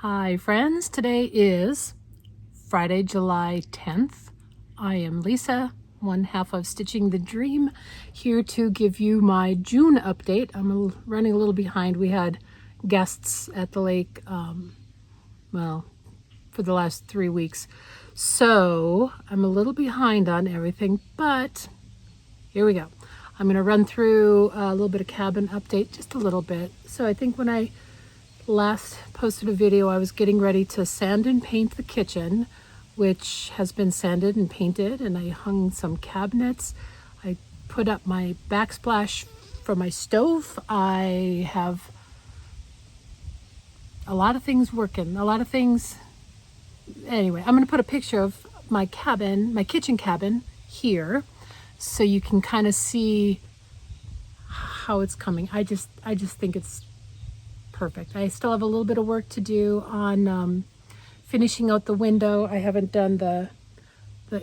Hi friends, today is Friday, July 10th. I am Lisa, one half of Stitching the Dream, here to give you my June update. I'm running a little behind. We had guests at the lake, well, for the last 3 weeks. So I'm a little behind on everything, but here we go. I'm going to run through a little bit of cabin update, just a little bit. So I think when I last posted a video, I was getting ready to sand and paint the kitchen, which has been sanded and painted, and I hung some cabinets. I put up my backsplash for my stove. I have a lot of things working, a lot of things. Anyway, I'm going to put a picture of my cabin, my kitchen cabin here, so you can kind of see how it's coming. I just think it's perfect. I still have a little bit of work to do on finishing out the window. I haven't done the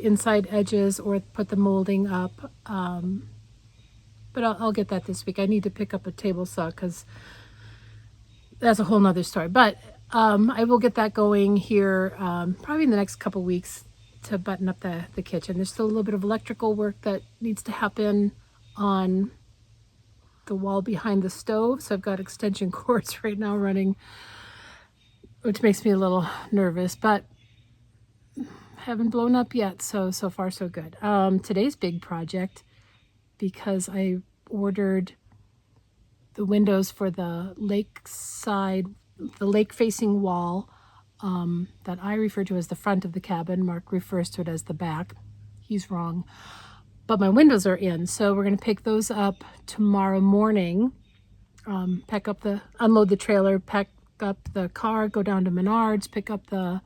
inside edges or put the molding up, but I'll get that this week. I need to pick up a table saw because that's a whole nother story, but I will get that going here probably in the next couple weeks to button up the kitchen. There's still a little bit of electrical work that needs to happen on the wall behind the stove, so I've got extension cords right now running, which makes me a little nervous, but haven't blown up yet, so far so good. Today's big project, because I ordered the windows for the lakeside, the lake facing wall that I refer to as the front of the cabin. Mark refers to it as the back. He's wrong. But my windows are in, so we're going to pick those up tomorrow morning. Unload the trailer, pack up the car, go down to Menards, pick up the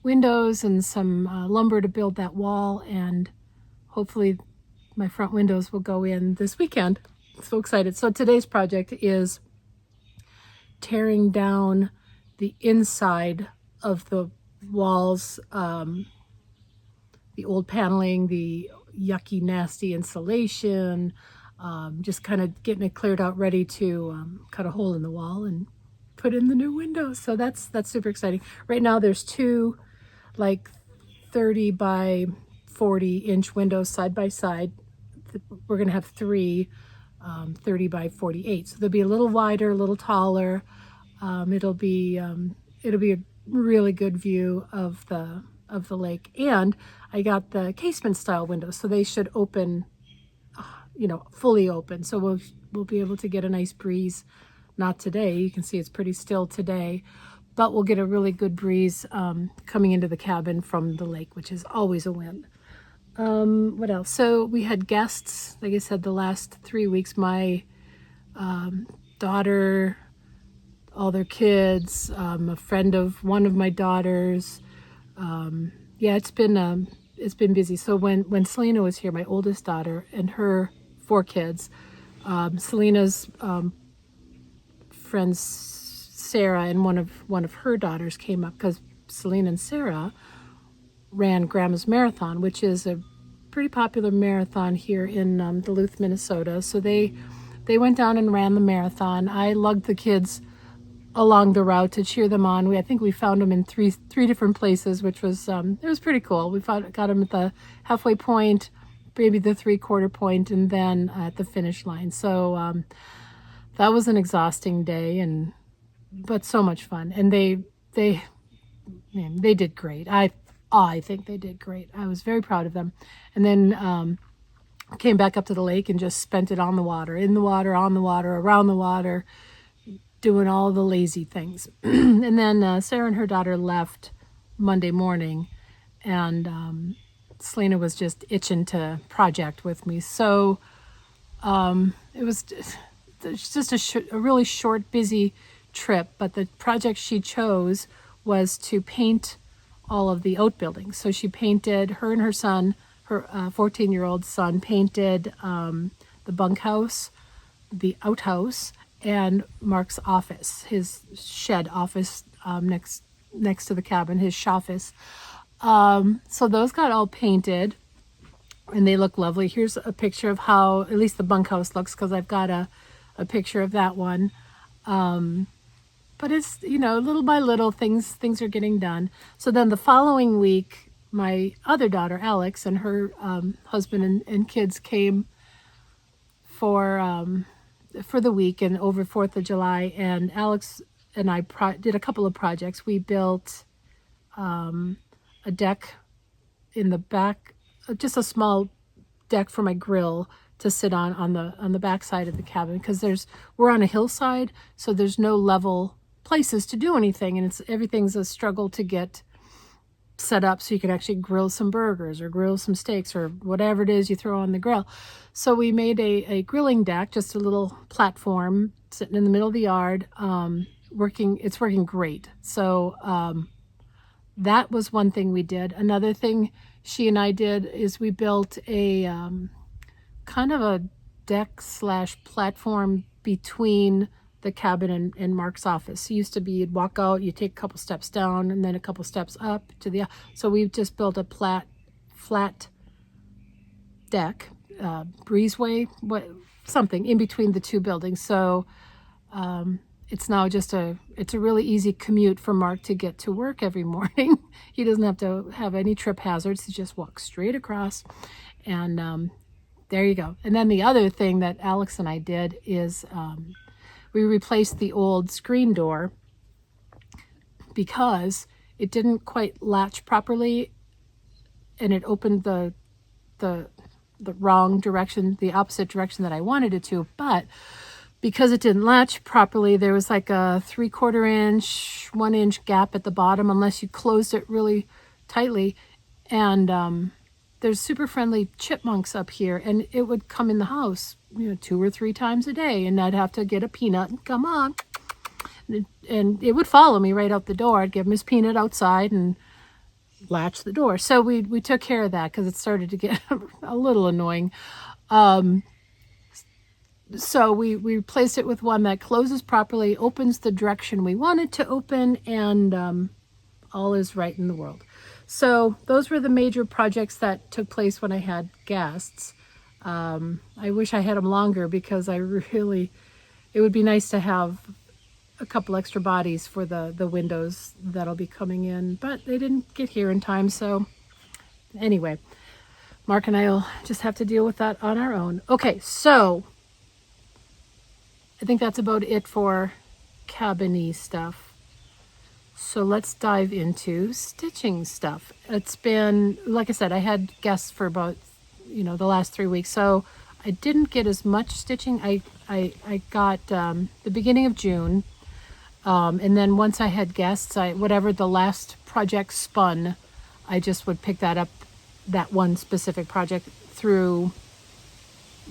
windows and some lumber to build that wall, and hopefully my front windows will go in this weekend. So excited. So today's project is tearing down the inside of the walls, the old paneling, the yucky, nasty insulation, just kind of getting it cleared out, ready to cut a hole in the wall and put in the new windows. So that's super exciting. Right now there's two like 30 by 40 inch windows side by side. We're gonna have three 30 by 48. So they'll be a little wider, a little taller. It'll be a really good view of the lake, and I got the casement style windows, so they should open, fully open. So we'll be able to get a nice breeze. Not today. You can see it's pretty still today, but we'll get a really good breeze coming into the cabin from the lake, which is always a win. What else? So we had guests, like I said, the last 3 weeks. My daughter, all their kids, a friend of one of my daughters. Yeah, it's been busy. So when Selena was here, my oldest daughter and her 4 kids, Selena's friends Sarah and one of her daughters came up, because Selena and Sarah ran Grandma's Marathon, which is a pretty popular marathon here in Duluth, Minnesota. So they went down and ran the marathon. I lugged the kids along the route to cheer them on. I think we found them in three different places, which was it was pretty cool. We got them at the halfway point, maybe the 3/4 point, and then at the finish line. So that was an exhausting day, but so much fun. And they did great. I think they did great. I was very proud of them. And then came back up to the lake and just spent it on the water, in the water, on the water, around the water, doing all the lazy things. And then Sarah and her daughter left Monday morning, and Selena was just itching to project with me. So it was just a really short, busy trip, but the project she chose was to paint all of the outbuildings. So she painted, her and her son, her 14-year-old son, painted the bunkhouse, the outhouse, and Mark's office, his shed office next to the cabin, his shoffice. So those got all painted, and they look lovely. Here's a picture of how at least the bunkhouse looks, because I've got a picture of that one. but it's, you know, little by little things are getting done. So then the following week, my other daughter, Alex, and her husband and kids came for the week and over 4th of July. And Alex and I did a couple of projects. We built a deck in the back, just a small deck for my grill to sit on the back side of the cabin, because we're on a hillside, so there's no level places to do anything, and everything's a struggle to get set up so you can actually grill some burgers or grill some steaks or whatever it is you throw on the grill. So we made a grilling deck, just a little platform sitting in the middle of the yard. It's working great. So that was one thing we did. Another thing she and I did is we built a kind of a deck / platform between the cabin and Mark's office. It used to be you'd walk out, you take a couple steps down and then a couple steps up to the, so we've just built a flat deck, breezeway, something in between the two buildings. So it's now just it's a really easy commute for Mark to get to work every morning. He doesn't have to have any trip hazards. He just walks straight across, and there you go. And then the other thing that Alex and I did is we replaced the old screen door because it didn't quite latch properly, and it opened the wrong direction, the opposite direction that I wanted it to. But because it didn't latch properly, there was like a 3/4 inch, 1 inch gap at the bottom unless you closed it really tightly. And there's super friendly chipmunks up here, and it would come in the house, 2 or 3 times a day, and I'd have to get a peanut and come on, and it would follow me right out the door. I'd give him his peanut outside and latch the door. So we took care of that because it started to get a little annoying. So we replaced it with one that closes properly, opens the direction we want it to open, and all is right in the world. So those were the major projects that took place when I had guests. I wish I had them longer because it would be nice to have a couple extra bodies for the windows that'll be coming in, but they didn't get here in time. So anyway, Mark and I will just have to deal with that on our own. Okay, so I think that's about it for cabin-y stuff. So let's dive into stitching stuff. It's been, like I said, I had guests for about, the last 3 weeks. So I didn't get as much stitching. I got the beginning of June. And then once I had guests, whatever the last project spun, I just would pick that up, that one specific project through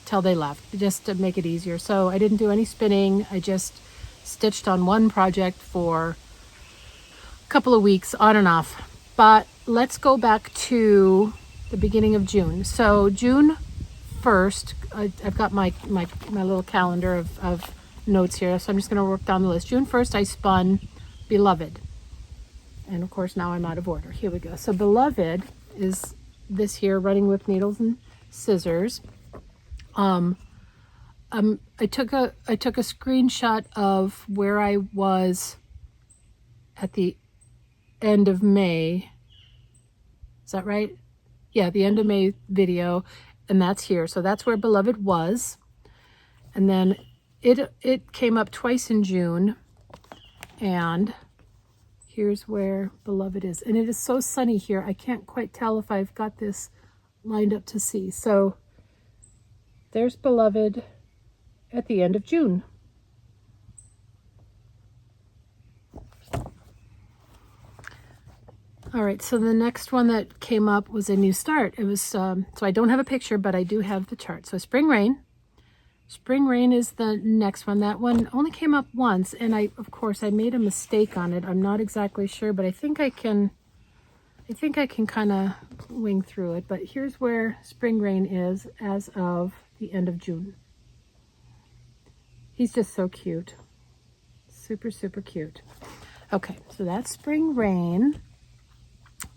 till they left, just to make it easier. So I didn't do any spinning. I just stitched on one project for couple of weeks on and off. But let's go back to the beginning of June. So June 1st, I've got my little calendar of notes here, so I'm just going to work down the list. June 1st I spun Beloved, and of course now I'm out of order. Here we go. So Beloved is this here, running with needles and scissors. I took a screenshot of where I was at the end of May. Is that right? Yeah, the end of May video, and that's here. So that's where Beloved was. And then it came up twice in June, and here's where Beloved is. And it is so sunny here, I can't quite tell if I've got this lined up to see. So there's Beloved at the end of June. All right, so the next one that came up was a new start. It was, so I don't have a picture, but I do have the chart. So Spring Rain. Spring Rain is the next one. That one only came up once, and of course, I made a mistake on it. I'm not exactly sure, but I think I can kind of wing through it. But here's where Spring Rain is as of the end of June. He's just so cute. Super, super cute. Okay, so that's Spring Rain.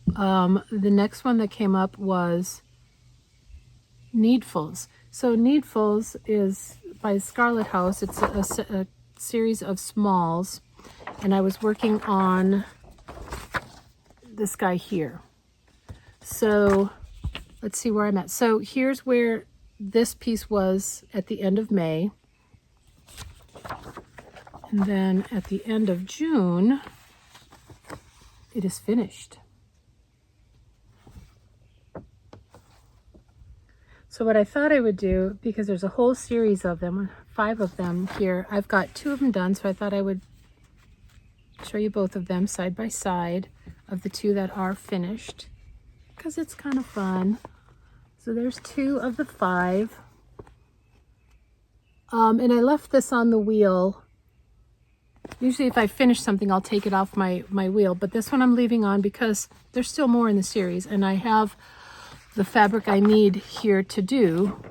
The next one that came up was Needfuls. So Needfuls is by Scarlet House. It's a series of smalls, and I was working on this guy here. So let's see where I'm at. So here's where this piece was at the end of May. And then at the end of June, it is finished. So what I thought I would do, because there's a whole series of them, 5 of them here, I've got 2 of them done, so I thought I would show you both of them side by side of the 2 that are finished, because it's kind of fun. So there's 2 of the 5. And I left this on the wheel. Usually if I finish something, I'll take it off my wheel, but this one I'm leaving on because there's still more in the series, and I have the fabric I need here to do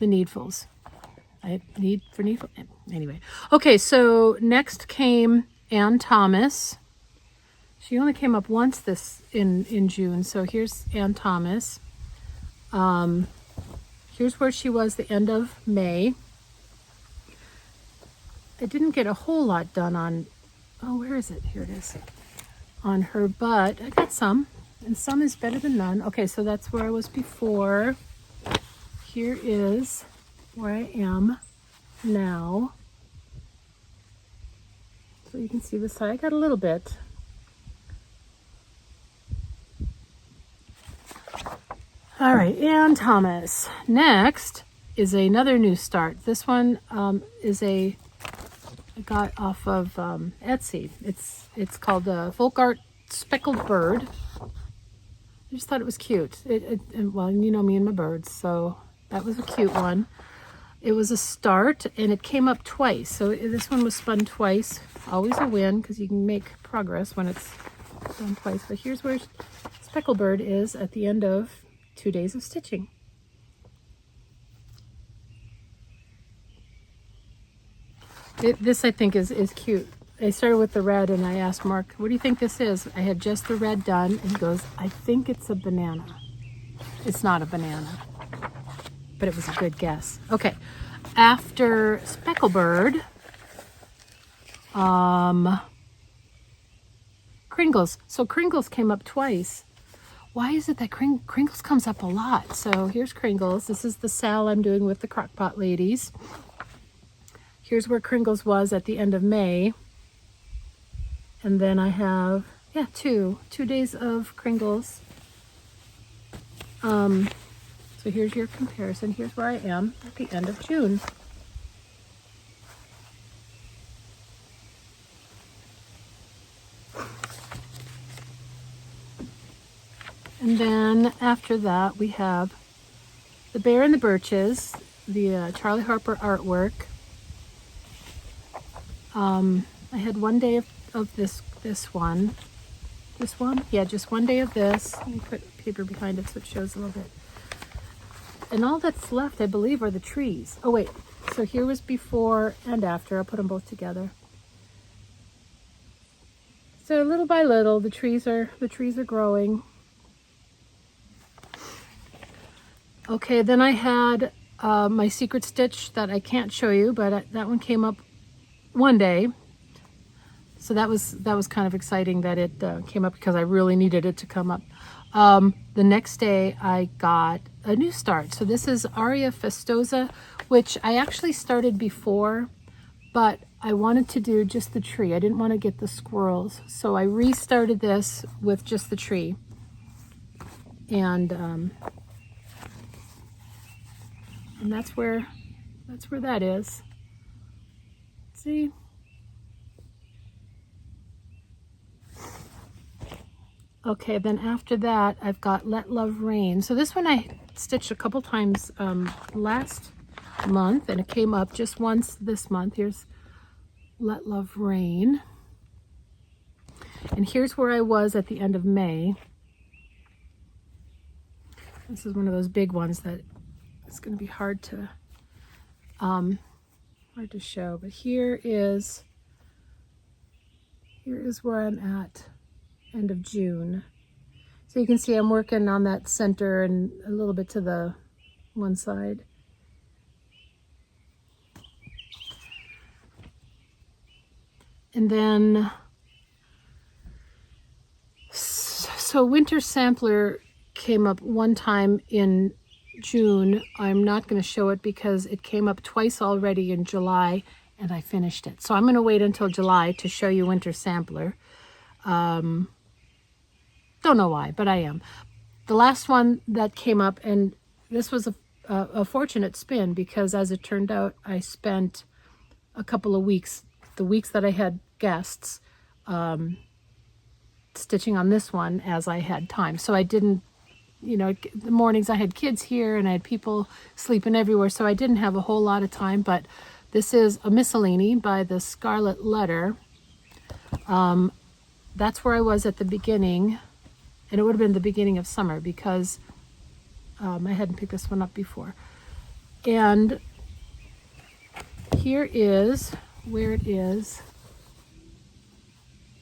the Needfuls. I need for Needful. Anyway. Okay, so next came Ann Thomas. She only came up once this in June, so here's Ann Thomas. Here's where she was the end of May. I didn't get a whole lot done on, oh, where is it? Here it is. On her, but I got some. And some is better than none. Okay, so that's where I was before. Here is where I am now. So you can see the side. I got a little bit. All right, Ann Thomas. Next is another new start. This one is I got off of Etsy. It's called Folk Art Speckled Bird. I just thought it was cute. Well, you know me and my birds, so that was a cute one. It was a start, and it came up twice. So this one was spun twice. Always a win, because you can make progress when it's done twice. But here's where Speckled Bird is at the end of 2 days of stitching. This I think is cute. I started with the red, and I asked Mark, what do you think this is? I had just the red done, and he goes, I think it's a banana. It's not a banana, but it was a good guess. Okay, after Speckled Bird, Kringles. So Kringles came up twice. Why is it that Kringles comes up a lot? So here's Kringles. This is the sal I'm doing with the Crockpot ladies. Here's where Kringles was at the end of May. And then I have, yeah, two days of Kringles. So here's your comparison. Here's where I am at the end of June. And then after that, we have The Bear and the Birches, the Charley Harper artwork. I had 1 day of this one. This one? Yeah, just 1 day of this. Let me put paper behind it so it shows a little bit. And all that's left, I believe, are the trees. Oh, wait. So here was before and after. I'll put them both together. So little by little, the trees are growing. Okay, then I had my secret stitch that I can't show you, but that one came up 1 day. So that was kind of exciting that it came up, because I really needed it to come up. The next day I got a new start. So this is Aria Festosa, which I actually started before, but I wanted to do just the tree. I didn't want to get the squirrels. So I restarted this with just the tree. And that's where that is. See? Okay, then after that, I've got Let Love Rain. So this one I stitched a couple times last month, and it came up just once this month. Here's Let Love Rain. And here's where I was at the end of May. This is one of those big ones that it's going to be hard to show. But here is where I'm at end of June. So you can see I'm working on that center and a little bit to the one side. And then So winter sampler came up one time in June. I'm not going to show it because it came up twice already in July and I finished it. So I'm going to wait until July to show you winter sampler. Don't know why, but I am. The last one that came up, and this was a fortunate spin because as it turned out, I spent a couple of weeks, the weeks that I had guests, stitching on this one as I had time. So I didn't, you know, the mornings I had kids here and I had people sleeping everywhere, so I didn't have a whole lot of time. But this is a Miscellany by the Scarlet letter. That's where I was at the beginning, and it would have been the beginning of summer because I hadn't picked this one up before. And here is where it is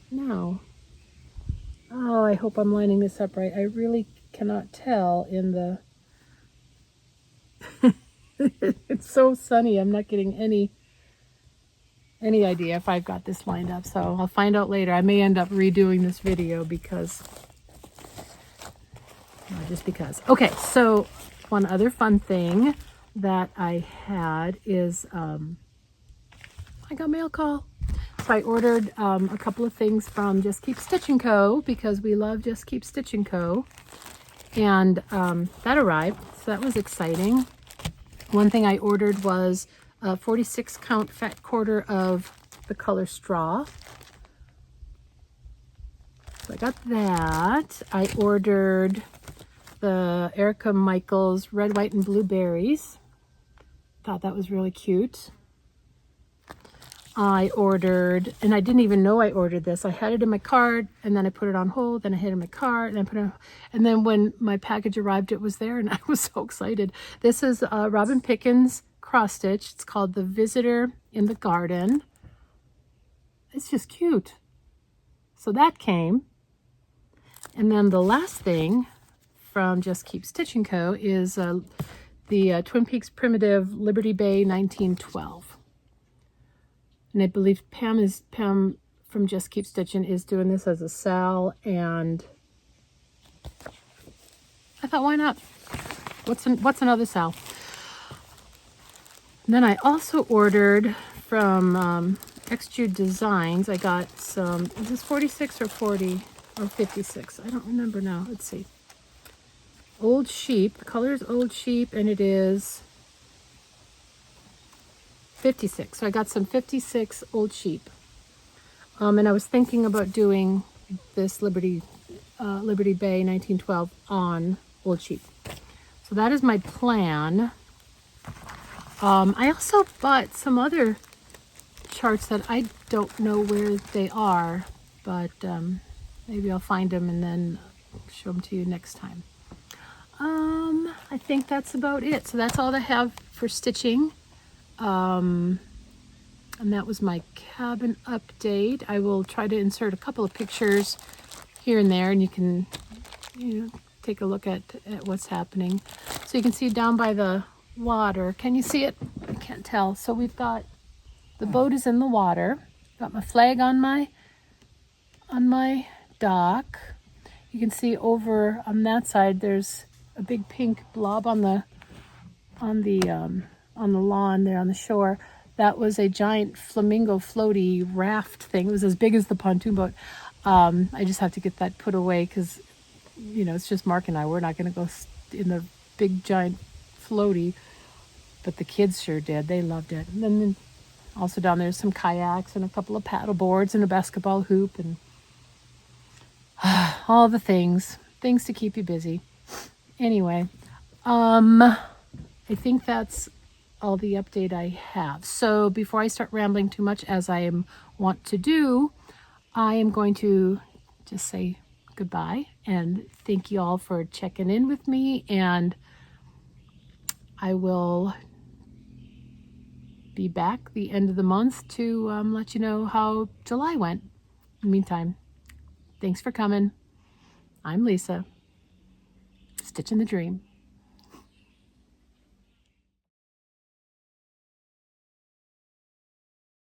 now. Oh, I hope I'm lining this up right. I really cannot tell in the... It's so sunny. I'm not getting any idea if I've got this lined up. So I'll find out later. I may end up redoing this video because... just because. Okay, so one other fun thing that I had is I got mail call. So I ordered a couple of things from Just Keep Stitching Co. because we love Just Keep Stitching Co. And that arrived, so that was exciting. One thing I ordered was a 46 count fat quarter of the color straw. So I got that. I ordered the Erica Michaels red, white, and blueberries. Thought that was really cute. I ordered, and I didn't even know I ordered this. I had it in my cart, and then I put it on hold, then I had it in my cart, and I put it on, and then when my package arrived, it was there, and I was so excited. This is Robin Pickens cross stitch. It's called The Visitor in the Garden. It's just cute. So that came. And then the last thing from Just Keep Stitching Co. is the Twin Peaks Primitive Liberty Bay 1912. And I believe Pam from Just Keep Stitching is doing this as a sal, and I thought, why not? What's another sal? And then I also ordered from Extrude Designs. I got some, is this 46 or 40 or 56? I don't remember now. Let's see. Old Sheep. The color is Old Sheep, and it is 56. So I got some 56 Old Sheep. And I was thinking about doing this Liberty Bay 1912 on Old Sheep. So that is my plan. I also bought some other charts that I don't know where they are, but maybe I'll find them and then show them to you next time. I think that's about it. So that's all I have for stitching. And that was my cabin update. I will try to insert a couple of pictures here and there, and you can, take a look at what's happening. So you can see down by the water. Can you see it? I can't tell. So we've got, the boat is in the water. Got my flag on my dock. You can see over on that side there's a big pink blob on the lawn there on the shore. That was a giant flamingo floaty raft thing. It was as big as the pontoon boat. I just have to get that put away because, it's just Mark and I. We're not going to go in the big giant floaty, but the kids sure did. They loved it. And then also down there's some kayaks and a couple of paddle boards and a basketball hoop and all the things to keep you busy. Anyway, I think that's all the update I have. So before I start rambling too much, as I want to do, I am going to just say goodbye and thank you all for checking in with me, and I will be back the end of the month to let you know how July went. In the meantime, thanks for coming. I'm Lisa, Stitching the Dream.